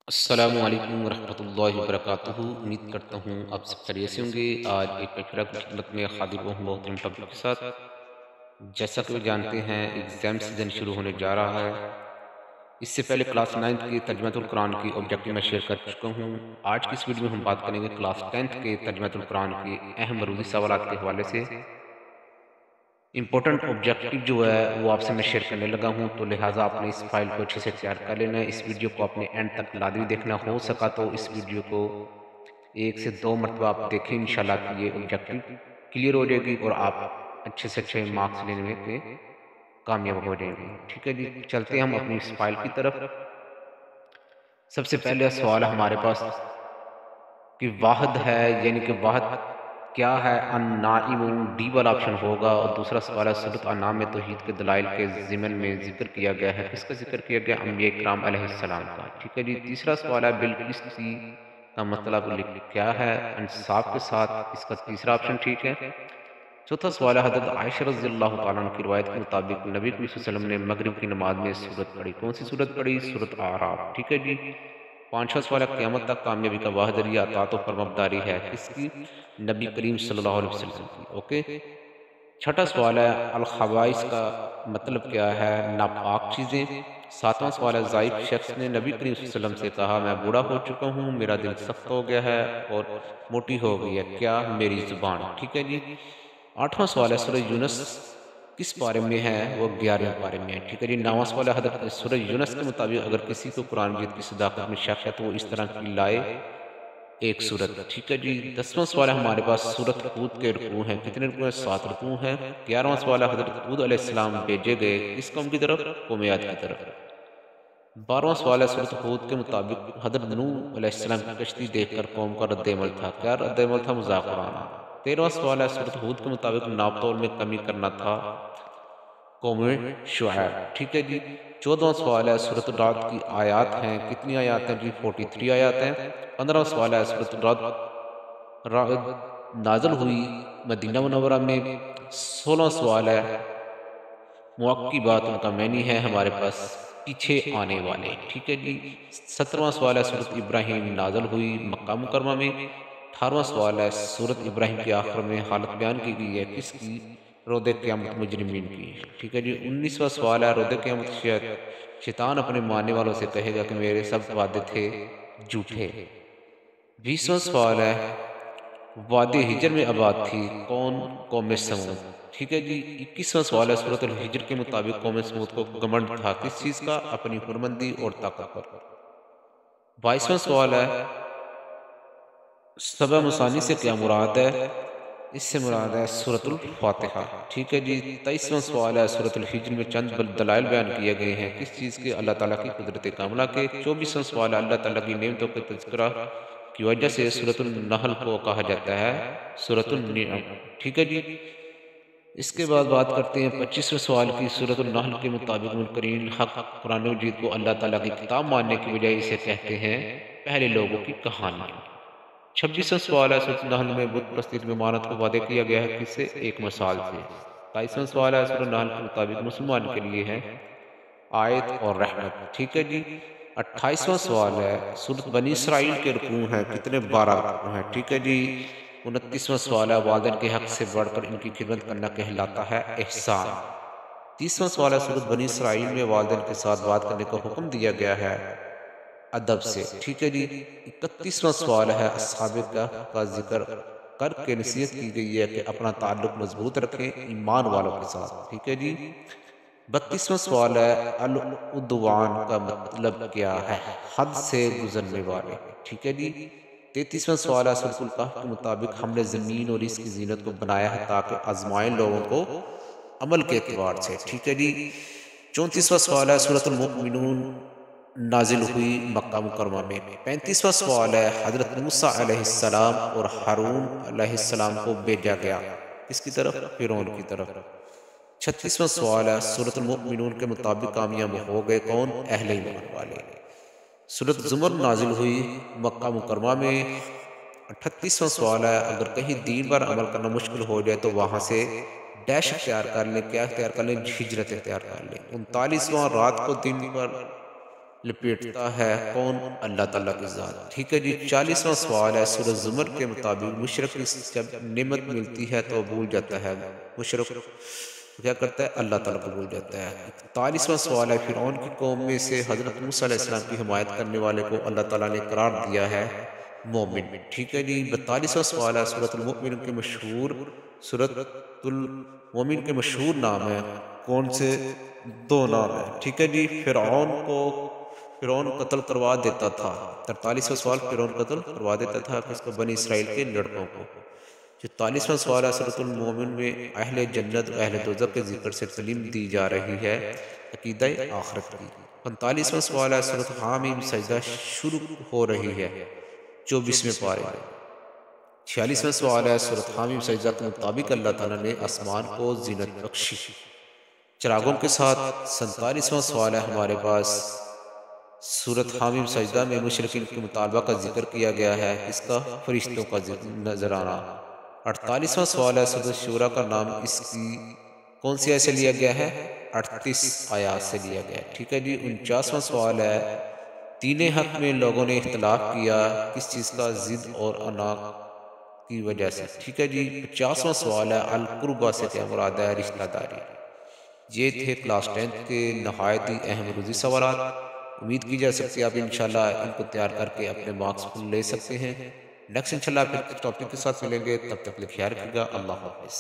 السلام علیکم ورحمۃ اللہ وبرکاتہ۔ امید کرتا ہوں آپ سب خیریت سے ہوں گے۔ آج ایک پیپر کی خدمت میں حاضر ہوا ہوں بہت اہم ٹاپک کے ساتھ۔ جیسا کہ جانتے ہیں ایگزام سیزن شروع ہونے جا رہا ہے۔ اس سے پہلے کلاس 9 کی ترجمہ القرآن کی آبجیکٹو میں شیئر کر چکا ہوں۔ آج کی اس ویڈیو میں ہم بات کریں گے کلاس 10 کے ترجمہ القرآن کے اہم مروزی سوالات کے حوالے سے۔ امپورٹنٹ آبجیکٹو جو ہے وہ آپ سے میں شیئر کرنے لگا ہوں، تو لہٰذا آپ نے اس فائل کو اچھے سے تیار کر لینا ہے۔ اس ویڈیو کو اپنے اینڈ تک لازمی دیکھنا، ہو سکا تو اس ویڈیو کو 1 سے 2 مرتبہ آپ دیکھیں، انشاءاللہ کہ یہ آبجیکٹو کلیئر ہو جائے گی اور آپ اچھے سے اچھے مارکس لینے میں کے کامیاب ہو جائیں گے۔ ٹھیک ہے جی، چلتے ہیں ہم اپنی اس فائل کی طرف۔ سب سے پہلے سوال ہمارے پاس کہ واحد ہے، یعنی کہ واحد کیا ہے؟ النائم، ڈی والا آپشن ہوگا۔ اور دوسرا سوال ہے سورۃ انعام میں توحید کے دلائل کے ضمن میں ذکر کیا گیا ہے، کس کا ذکر کیا گیا؟ انبیاء کرام علیہ السلام کا۔ ٹھیک ہے جی، تیسرا سوال ہے بالقسط کا مطلب کیا ہے؟ انصاف کے ساتھ، اس کا تیسرا آپشن ٹھیک ہے۔ چوتھا سوال ہے حضرت عائشہ رضی اللہ تعالیٰ عنہ کی روایت کے مطابق نبی کریم صلی اللہ علیہ وسلم نے مغرب کی نماز میں سورت پڑھی، کون سی سورت پڑھی؟ سورۃ اعراف۔ ٹھیک ہے جی، پانچواں سوال ہے قیامت تک کامیابی کا واحد ذریعہ اطاعت و فرمانبرداری ہے، کس کی؟ نبی کریم صلی اللہ علیہ وسلم کی۔ اوکے، چھٹا سوال ہے الخبائث کا مطلب کیا ہے؟ ناپاک چیزیں۔ ساتواں سوال ہے زائف شخص نے نبی کریم صلی اللہ علیہ وسلم سے کہا میں بوڑھا ہو چکا ہوں، میرا دل سخت ہو گیا ہے اور موٹی ہو گئی ہے، کیا؟ میری زبان۔ ٹھیک ہے جی، آٹھواں سوال ہے سورہ یونس کس بارے میں ہے؟ وہ 11ویں بارے میں ہے۔ ٹھیک ہے جی، نواں سوال ہے حضرت سورہ یونس کے مطابق اگر کسی کو قرآن مجید کی صداقت میں شک ہے تو وہ اس طرح کی لائے ایک صورت۔ ٹھیک ہے جی، 10واں سوال ہے ہمارے پاس سورۃ ہود کے رکوع ہیں، کتنے رکوع ہیں؟ 7 رکوع ہیں۔ 11واں سوال ہے حضرت ہود علیہ السلام بھیجے گئے کس قوم کی طرف؟ قوم عاد کی طرف۔ 12واں سوال ہے سورۃ ہود کے مطابق حضرت نوح علیہ السلام کی کشتی دیکھ کر قوم کا رد عمل تھا، کیا رد عمل تھا؟ مذاق اڑانا۔ 13واں سوال ہے سورۃ ہود کے مطابق ناپ تول میں کمی کرنا تھا، قوم شعیب۔ ٹھیک ہے جی، 14واں سوال ہے سورۃ الرعد کی آیات ہیں، کتنی آیات ہیں جی؟ 43 آیات ہیں۔ 15واں سوال ہے سورۃ الرعد نازل ہوئی مدینہ منورہ میں۔ 16واں سوال ہے معقبات، ان کا معنی ہے ہمارے پاس پیچھے آنے والے۔ ٹھیک ہے جی، 17واں سوال ہے سورۃ ابراہیم نازل ہوئی مکہ مکرمہ میں۔ 18واں سوال ہے سورۃ ابراہیم کے آخر میں حالت بیان کی گئی ہے، کس کی؟ روز قیامت مجرمین کی۔ ٹھیک ہے جی، 19واں سوال ہے روز قیامت شیطان اپنے ماننے والوں سے کہے گا کہ میرے سب وعدے تھے جھوٹے۔ 20واں سوال ہے وادی ہجر میں آباد تھی کون؟ قوم سمود۔ ٹھیک ہے جی، 21واں سوال ہے سورۃ الحجر کے مطابق قوم سمود کو گھمنڈ تھا، کس چیز کا؟ اپنی ہنرمندی اور طاقت پر۔ 22واں سوال ہے سبع مثانی سے کیا مراد ہے؟ اس سے مراد ہے سورۃ الفاتحہ۔ ٹھیک ہے جی، 23واں سوال ہے سورۃ الحجر میں چند دلائل بیان کیے گئے ہیں، کس چیز کے؟ اللہ تعالیٰ کی قدرت کاملہ کے۔ 24واں سوال ہے اللہ تعالیٰ کی نعمتوں کے تذکرہ کی وجہ سے سورۃ النحل کو کہا جاتا ہے سورۃ النعم۔ ٹھیک ہے جی، اس کے بعد بات کرتے ہیں 25ویں سوال کی۔ سورۃ النحل کے مطابق منکرین حق قرآن مجید کو اللہ تعالیٰ کی کتاب ماننے کی بجائے اسے کہتے ہیں پہلے لوگوں کی کہانی۔ 26واں سوال ہے سورۃ النحل میں بت پرستی کی ممانعت کو وعدے کیا گیا ہے، کس سے؟ ایک مثال سے۔ 27واں سوال ہے سورۃ النحل کے مطابق مسلمان کے لیے ہے آیت اور رحمت۔ ٹھیک ہے جی، 28واں سوال ہے سورۃ بنی اسرائیل کے رکوع ہیں، کتنے؟ 12 رکوع ہیں۔ ٹھیک ہے جی، 29واں سوال ہے والدین کے حق سے بڑھ کر ان کی خدمت کرنا کہلاتا ہے احسان۔ 30واں سوال ہے سورۃ بنی اسرائیل میں والدین کے ساتھ بات کرنے کا حکم دیا گیا ہے ادب سے۔ ٹھیک ہے جی، 31واں سوال ہے اصحاب کہف کا ذکر کر کے نصیحت کی گئی ہے کہ اپنا تعلق مضبوط رکھیں ایمان والوں کے ساتھ۔ ٹھیک ہے جی، 32واں سوال ہے العدوان کا مطلب کیا ہے؟ حد سے گزرنے والے۔ ٹھیک ہے جی، 33واں سوال ہے سورۃ الکہف کے مطابق ہم نے زمین اور اس کی زینت کو بنایا ہے تاکہ آزمائیں لوگوں کو عمل کے اعتبار سے۔ ٹھیک ہے جی، 34واں سوال ہے سورۃ المؤمنون نازل ہوئی مکہ مکرمہ میں۔ 35واں سوال ہے حضرت موسیٰ علیہ السلام اور ہارون علیہ السلام کو بھیجا گیا کس کی طرف؟ فرعون کی طرف۔ 36واں سوال ہے سورۃ المؤمنون کے مطابق کامیاب ہو گئے کون؟ اہل ایمان والے۔ سورۃ زمر نازل ہوئی مکہ مکرمہ میں۔ 38واں سوال ہے اگر کہیں دین پر عمل کرنا مشکل ہو جائے تو وہاں سے ڈیش اختیار کر لیں، کیا اختیار کر لیں؟ ہجرت اختیار کر لیں۔ 39واں رات کو دن پر لپیٹتا ہے کون؟ اللہ تعالیٰ کی ذات۔ ٹھیک ہے جی، 40واں سوال ہے سورہ زمر کے مطابق مشرک جب نعمت ملتی ہے تو بھول جاتا ہے، مشرک کیا کرتا ہے؟ اللہ تعالیٰ کو بھول جاتا ہے۔ 41واں سوال ہے فرعون کی قوم میں سے حضرت موسیٰ علیہ السلام کی حمایت کرنے والے کو اللہ تعالیٰ نے قرار دیا ہے مومن۔ ٹھیک ہے جی، 42واں سوال ہے سورۃ المؤمن کے مشہور سورۃ المؤمن کے مشہور نام ہے کون سے؟ دو نام ہے۔ ٹھیک ہے جی، فرعون قتل کروا دیتا تھا۔ 43واں سوال فرعون قتل کروا دیتا تھا کس کو؟ بنی اسرائیل کے لڑکوں کو۔ 44واں سوال ہے سورۃ المؤمن میں اہل جنت و اہل دوزخ کے ذکر سے تعلیم دی جا رہی ہے عقیدہ آخرت کی۔ 45واں سوال ہے سورۃ حامیم سجدہ شروع ہو رہی ہے 24ویں پارے میں۔ 46واں سوال ہے سورۃ حامیم سجدہ کے مطابق اللہ تعالیٰ نے آسمان کو زینت بخشی چراغوں کے ساتھ۔ 47واں سوال ہے ہمارے پاس سورۃ حامیم سجدہ میں مشرکین کے مطالبہ کا ذکر کیا گیا ہے کس کا؟ فرشتوں کا نظر آنا۔ 48واں سوال ہے سورۃ شورا کا نام اس کی کون سی آیت سے لیا گیا ہے؟ 38 آیات سے لیا گیا ہے۔ ٹھیک ہے جی، 49واں سوال ہے دین حق میں لوگوں نے اختلاف کیا کس چیز کا؟ ضد اور انا کی وجہ سے۔ ٹھیک ہے جی، 50واں سوال ہے القربہ سے کیا مراد ہے؟ رشتہ داری۔ یہ تھے کلاس 10 کے نہایت ہی اہم روزی سوالات۔ امید کی جا سکتی ہے آپ انشاءاللہ ان کو تیار کر کے اپنے مارکس فل لے سکتے ہیں۔ نیکسٹ انشاءاللہ پھر ٹاپک کے ساتھ ملیں گے، تب تک کے لیے خیال رکھیے گا۔ اللہ حافظ۔